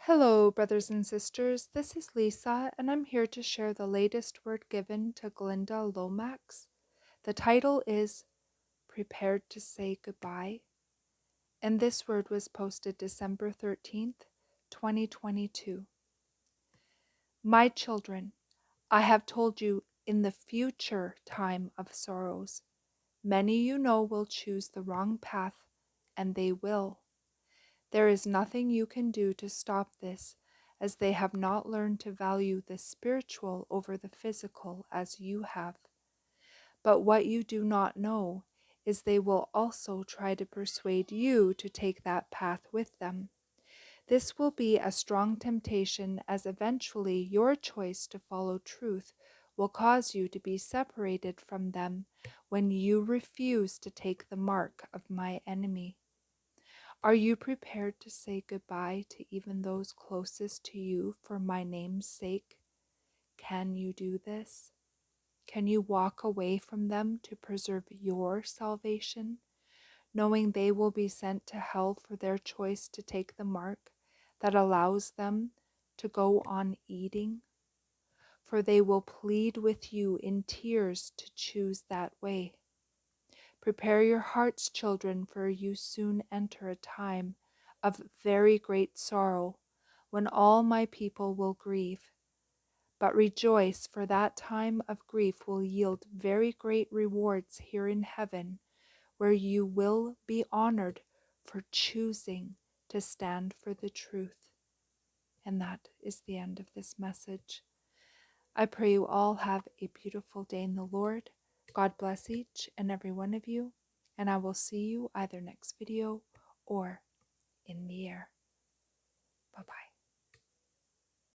Hello, brothers and sisters. This is Lisa, and I'm here to share the latest word given to Glynda Lomax. The title is Prepared to Say Goodbye, and this word was posted December 13th, 2022. My children, I have told you in the future time of sorrows. Many you know will choose the wrong path, and they will. There is nothing you can do to stop this, as they have not learned to value the spiritual over the physical as you have. But what you do not know is they will also try to persuade you to take that path with them. This will be a strong temptation, as eventually your choice to follow truth will cause you to be separated from them when you refuse to take the mark of my enemy. Are you prepared to say goodbye to even those closest to you for my name's sake? Can you do this? Can you walk away from them to preserve your salvation, knowing they will be sent to hell for their choice to take the mark that allows them to go on eating? For they will plead with you in tears to choose that way. Prepare your hearts, children, for you soon enter a time of very great sorrow, when all my people will grieve. But rejoice, for that time of grief will yield very great rewards here in heaven, where you will be honored for choosing to stand for the truth. And that is the end of this message. I pray you all have a beautiful day in the Lord. God bless each and every one of you, and I will see you either next video or in the air.